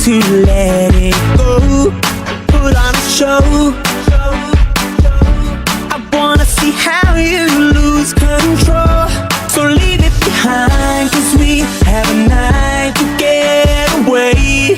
To let it go, put on a show. I wanna see how you lose control. So leave it behind, 'cause we have a night to get away.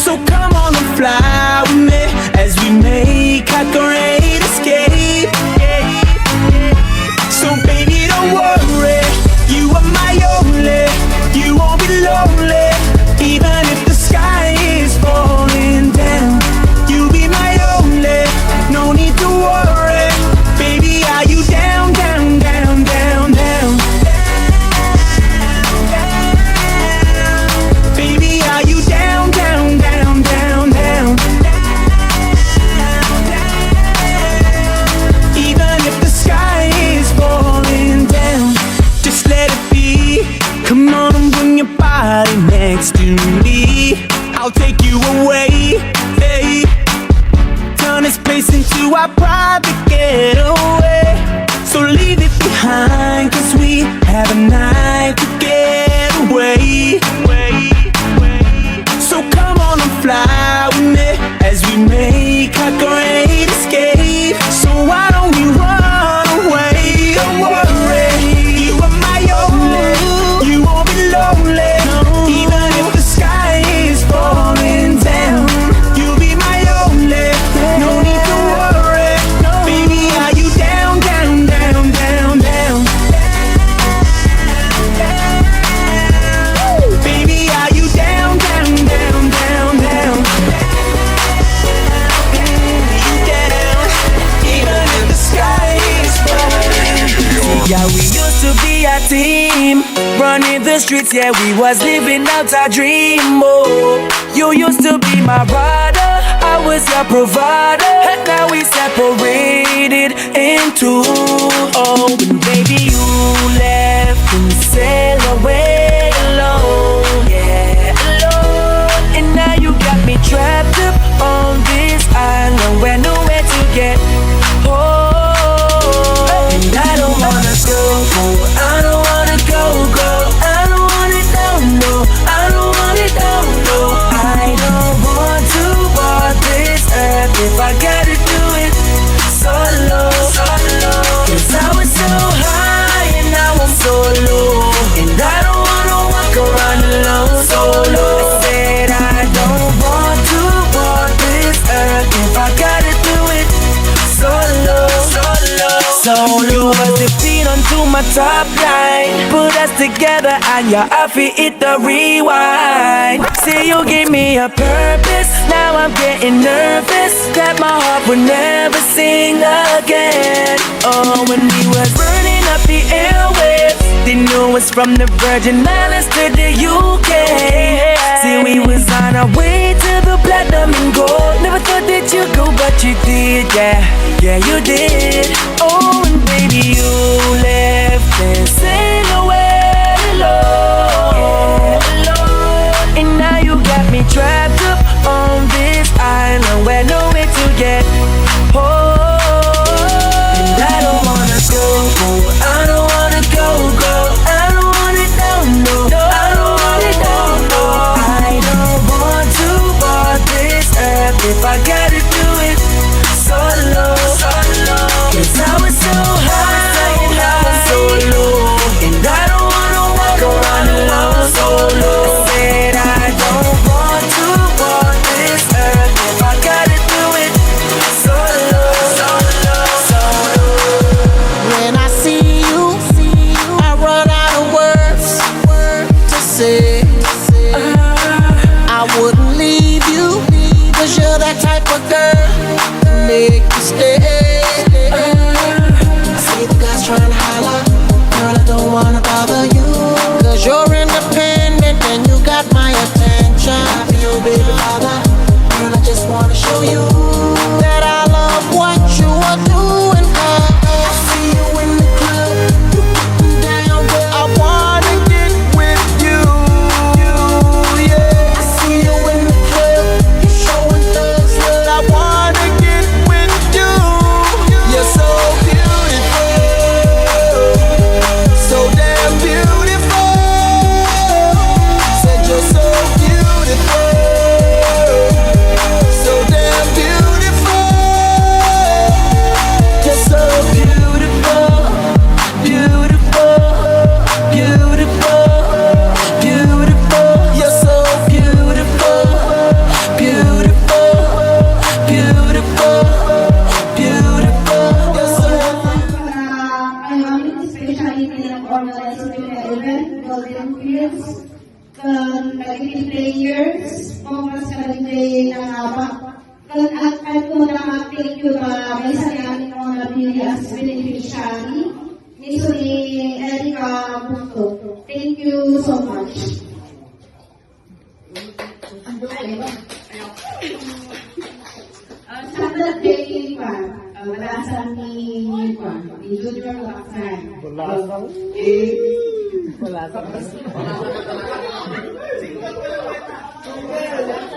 So come on and fly with me as we make our great escape. So baby, don't worry, you are my only. You won't be lonely. Even if the sky is falling down, you'll be my only. No need to worry. Baby, are you down, down, down, down, down? Baby, are you down, down, down, down, down? Even if the sky is falling down, just let it be. Come on and bring your body next to me. I'll take you away, hey. Turn this place into our private getaway. So leave it behind, 'cause we have a night to get away. So come on and fly with me as we make our great escape. So why don't we run away? Don't worry, you are my only. You won't be lonely. Even if the sky is falling down, you'll be my only. No need to worry. Baby, are you down, down, down, down, down? Baby, are you down, down, down, down, down? You down, even if the sky is falling. Yeah, we used to be a team, running the streets, yeah, we was living out our dream, oh. You used to be my brother, I was your provider, and now we separated in two. Oh, and baby, you left and sailed away alone, yeah, alone. And now you got me trapped up on this island where nowhere to get home. And I don't wanna go, I don't wanna go, I don't want it, no, I don't want it, no. I don't want to walk this earth if I gotta do it solo. 'Cause I was so high and now I'm so low, and I don't wanna walk around alone solo. I said I don't want to walk this earth if I gotta do it solo. You was the feet onto my top line, put us together and your outfit hit the rewind. See, you gave me a purpose, now I'm getting nervous that my heart would never sing again. Oh, when we was burning up the airwaves, they knew us from the Virgin Islands to the UK. See, we was on our way to the platinum and gold. Never thought that you'd go, but you did, yeah, yeah, you did. Oh, and baby, you left and sailed away alone, yeah, and now you got me trapped up on this island where nowhere to get home. And I don't wanna go, I don't wanna go, I don't want it, no, I don't want it, no. I don't want to walk this earth if I gotta do it solo. stay. I see the guys trying to holler, girl, I don't wanna bother you. Cause you're independent and you got my attention. I be your baby father, girl, I just wanna show you that I love what you are doing. I see you in the club, you getting down, girl, I wanna get with you. Yeah, I see you in the club, you showing thugs, girl, I wanna get with you. You're so beautiful, so damn beautiful. Said you're so beautiful, so damn beautiful. You're so beautiful, beautiful, beautiful, beautiful. You're so beautiful, beautiful, beautiful, beautiful. You're so Ang specialty ng organizing na event, Golden Fields, naging players, focus ka rin ng at ko na thank you may sa namin mga nabili as beneficiary, niso ni Erica Busto. Thank you so much. Sa birthday pa, walasan ni Junior Laksan.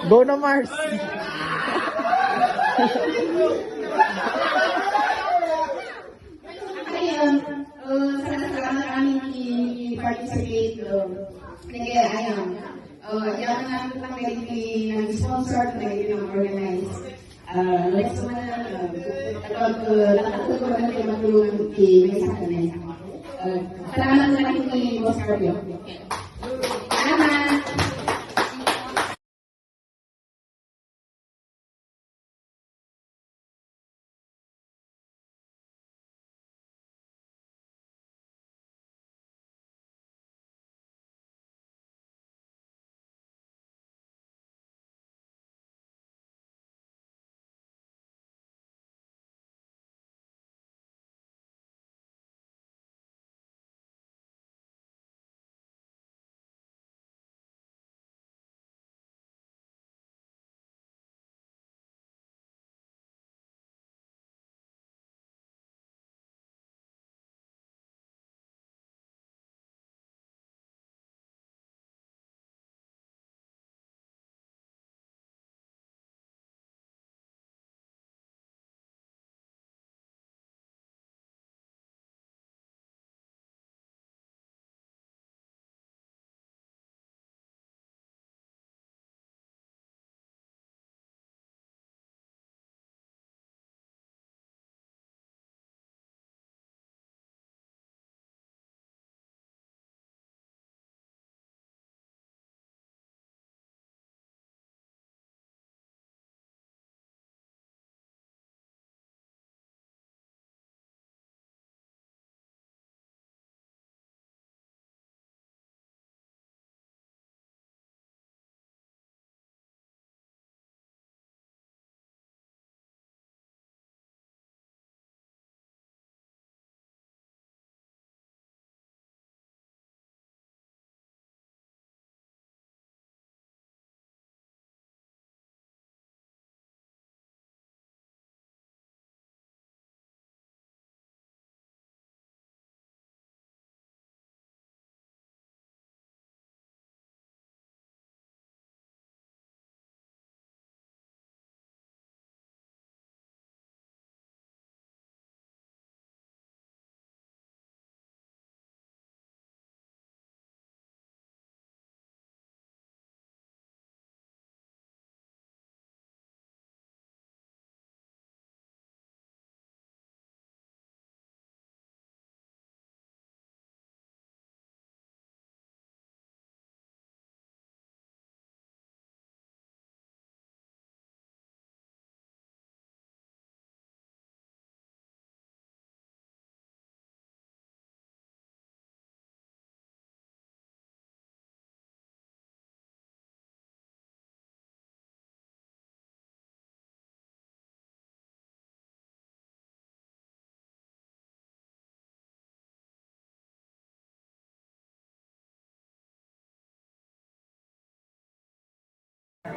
Go na Mars! Ayun, salamat kami i-participate doon. Kaya ayun, yan namin lang nag-sponsor, nag-organize. Next naman, nakatulog ko na kayo matulungan may sa kanila. Salamat na rin ni Boss Carpio. Salamat!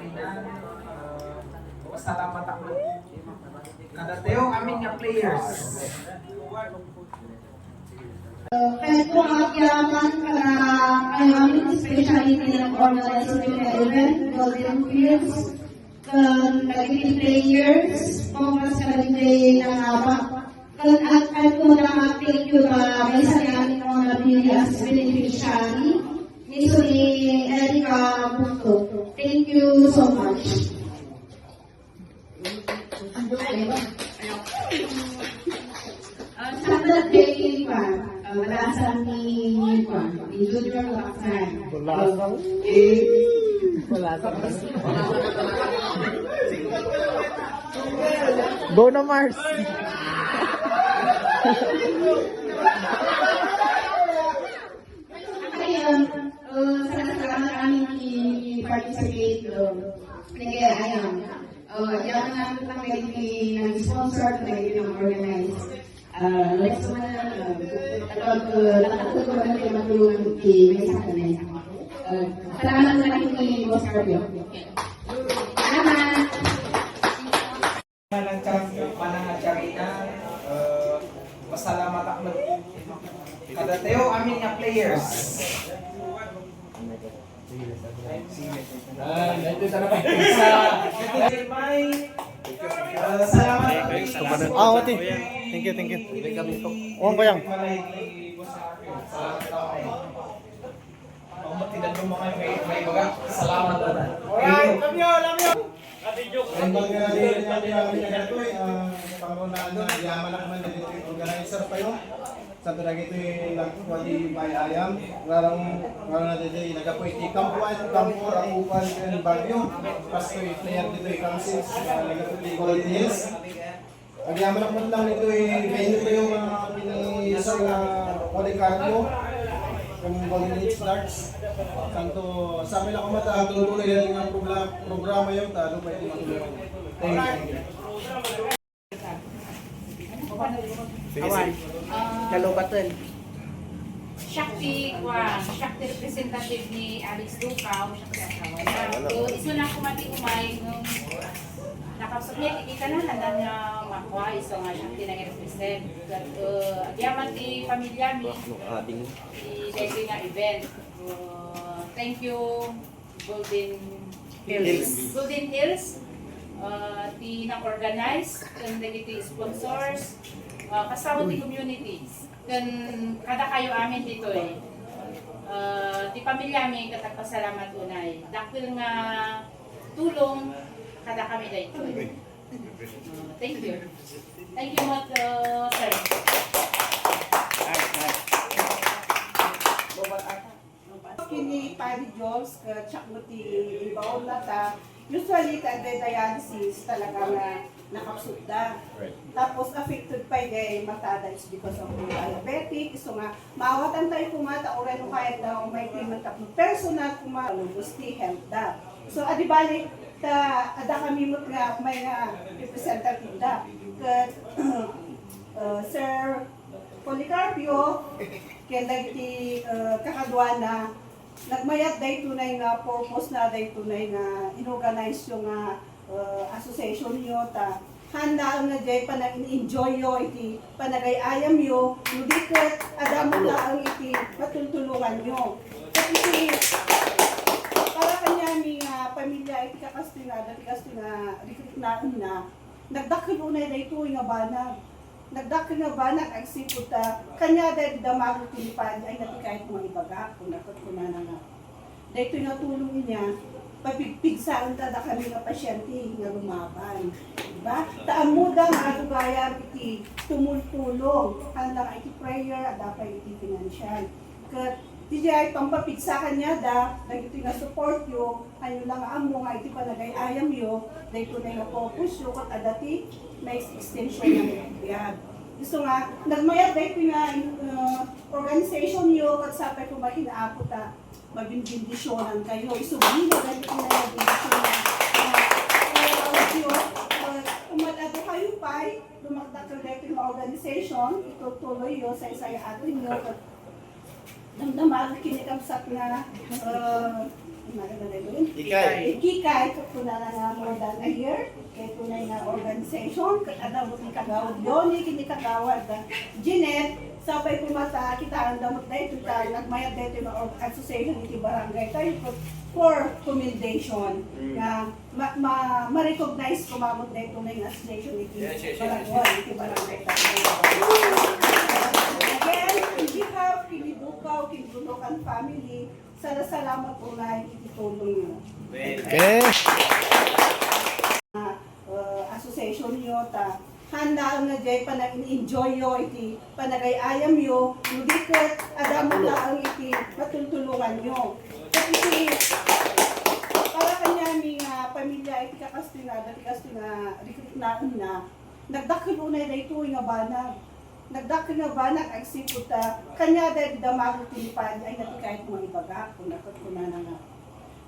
kainan. Salamat ako. Kadateo amin nga players. Kahit po ang yaman para ayamin, especially ng organizing na event, Golden Fields, naging players, mga sarili ng abak. At po na thank you may sa namin mga nabili as beneficiary, ni Erika Busto. Thank you so much. Sabat day pa, malasan ni Junior Laksan. Go na Mars. Salamat amin i-participate. Nag-ayam. Ayaw na namin ng sponsor, ng organize. Next naman nakatuto ko na kayo matulungan may sa kanay. Salamat na natin ni Boss Carpio. Salamat! Manangatsarina. Masalamat ako. Kadateo amin nga players. Salamat. Oti. Thank you, thank you. Uwan pa yan. Matinan mo mga may baga. Salamat. Alright, love you! Ang mga pangunaan na yaman naman dito yung organizer pa yun. Sa talaga ito yung nagkwadi may ayam. Rarang na dito yung nagapoy ti Kampuan, Kampur, Akupan, and Bagyo. Pasto yung player dito yung Kamsis, nagapoy ti Golden Hills. Ang yaman naman lang nito yung venue ko yung pinisar na Policarpo. Kung Golden Hills Darts. Kanto, sa amin ako mata, tuloy lang yung programa yung talo pa ito matulungan. Thank you. Kalobatan. Shakti representative ni Alex Ducaw, Shakti asawa. So, iso na kumati umay nung nakasubmit, ikikanahan na niya makuha, iso nga Shakti na represent. Agyaman ti pamilya mi, i-dagri nga event. Thank you, Golden Hills. Golden Hills, ti nag-organize, and iti sponsors, kasama ti communities. Kan kada kayo amin dito eh. Ti pamilya mi katagpasalamat unay. Dakil nga tulong kada kami dito. Thank you. Thank you much, sir. Kini Paddy Jones, tsakmuti ibaon na ta. Usually, dialysis talaga na nakapsudda. Tapos, affected pa yung matada is because of the diabetic. So nga, maawatan tayo kumata o rin kahit na may treatment tapos personal kumata, gusti health da. So, adibali, ada kami mo nga may representative da. Sir Policarpio, kaya nagti kakadwana, nagmayat day tunay nga purpose na day tunay nga inorganize yung association nyo ta handa nga day panag-enjoy yo iti panagay-ayam yo nudikot adamo na ang iti matultulungan nyo at iti para kanya ni pamilya iti kakastinada recruit na nagdakil unay day tuwi nga banag nagdakil nga banag ang sipot kanya dahil damago tilipan ay natikahit mga ibaga kung nakot ko na nga. Dahil ito'y natulong niya, pagpigpigsaan tada kami nga pasyente nga lumaban. Diba? Taamuda nga gaya iti tumultulong, handa ka iti prayer, at dapat iti financial. Kat Tijay, pampapigsakan niya dahil ito nga support yo, hanyo lang amo nga iti panagay-ayam yo, dahil ito na nga focus yo, kat adati may extension ng biyag. Gusto nga, nagmayat dahil ito nga organization yo, kat sapay kung mahinaapot mabindisyonan kayo. Isubili dahil ito na nabindisyonan. Umatado kayo pa, lumakdak ka dahil ito yung organization, itutuloy yo sa isaya atin yo, damdamal kinikamsak na Ikikay, kapuna na more than a year, kay tunay na organization, kadamot ni kagawad yun, kini kagawad Jeanette, sabay pumata, kita ang damot na ito, nagmayat na ito ng association iti barangay tayo for commendation, na ma-recognize kumamot na ito na yung association iti barangay tayo. Again, on behalf of Kinibukaw, Kinbunukan family, salamat po na itutulong nyo. Okay. Association nyo, handa ang nagyay pa na enjoy yo, iti panagayayam yo, hindi ko adamo na ang iti matutulungan nyo. So iti, para kanya aming pamilya, iti kakastina, dati kastina, recruit na nagdakil unay na ito nga banag. Nagdakil nga banag, ang sipot, kanya dahil damag tilipan, ay nati kahit mga ibaga, kung nakatuna na nga.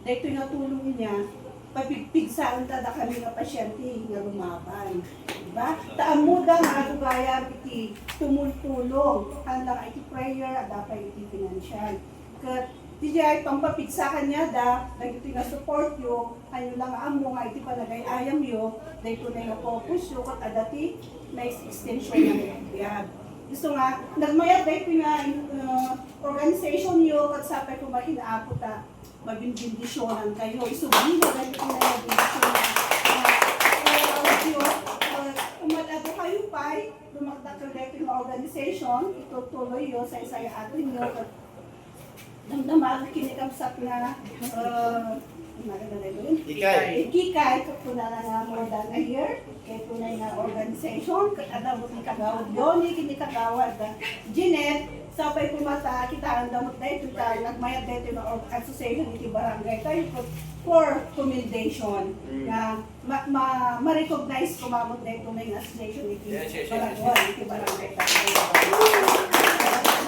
Dahil ito'y natulong niya, pagpigsaan tada kami nga pasyente nga lumaban. Diba? Taamuda nga lugaya iti tumultulong, handa iti prayer, dapat iti financial. Kat di ay pampapigsakan niya dahil nga support yo, hanyo lang amo nga iti panagayayam yo, dahil ito na nga focus yo, kat adati na extension ng biyag. Gusto nga, nagmayat dahil nga organization yo, kat sapay ko mahinaapot mabindisyonan kayo. Isubili na dahil ito na mabindisyonan. Umalado kayo pa, lumakdak ka dahil yung organization, itutuloy yun sa isaya atin yun. Damdaman, kinikamsak na, ikikay, kapuna na more than a year, kay tunay na organization, kadamot ni kagawad yun, kini kagawad Jeanette, sabay pumata, kita ang damot na ito, nagmayat na ito ng association iti barangay tayo for commendation, na ma-recognize kumamot na ito na yung association iti barangay tayo.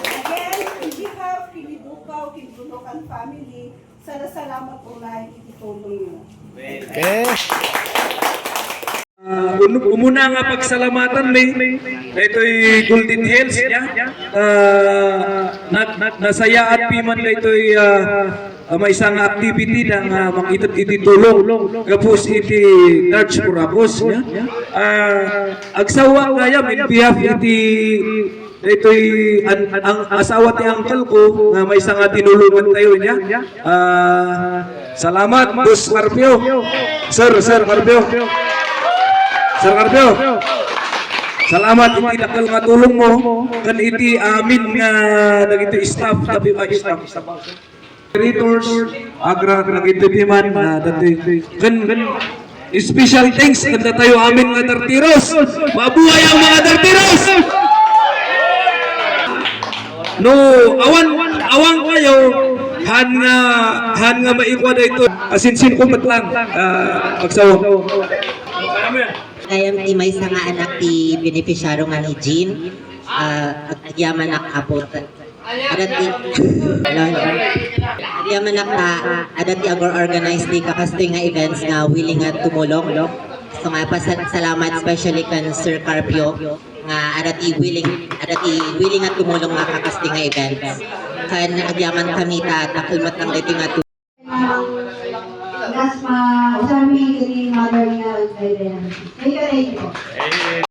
Again, on behalf of Kinibukaw, Kinbunukan family, salamat po na itutulong nyo. Okay. Umuna nga pagsalamatan may ito'y Golden Hills niya. Nasaya at piman na ito'y may isang activity ng ititulong. Kapos iti Church Purapos niya. Agsawa kaya in behalf ito'y ang asawa ti uncle ko na may isang tinulungan tayo niya. Salamat, Boss Carpio. Sir Carpio. Sir Carpio, salamat iti dakal nga tulong mo kan iti amin nga nagito staff tabi ba staff operators agra nagito piman na dati kan special thanks kada tayo amin nga dartiros. Mabuhay ang mga dartiros. No, awan kayo han nga maikwada ito asinsin ko matlang pagsawa. Kaya may isa nga anak ti beneficiaryo nga ni Jean, at yaman ak apot. Adati yaman ak adati agor organize di kakastoy nga events nga willing nga tumulong. So nga salamat especially kan Sir Carpio nga adati willing nga tumulong nga kakastoy nga events. Kan agyaman kami takulmat ng dito nga Gas usami kini mother niya kailan. Thank you.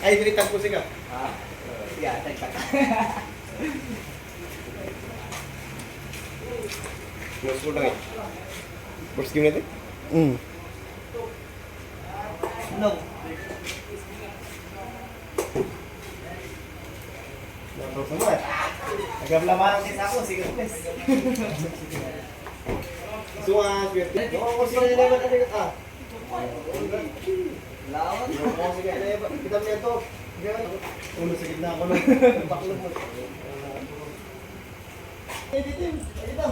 Ay, dirikan ko siya. Yeah, thank you. Mas lang eh. First game natin? No. Tapos naman. Nagablaman din ako. Sige, please. Suwas, Bertie. Ako sila nila ba natin ka? Lawan. Ako sige na iba. Kita mo ito. Ulo sa gitna ako lang. Baklo mo. Dito.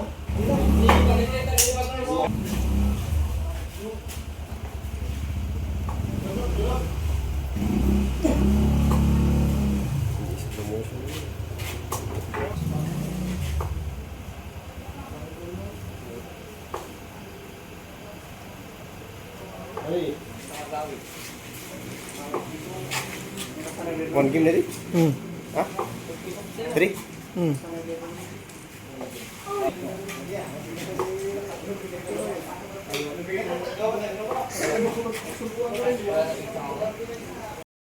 One game na rin? Ha? 3?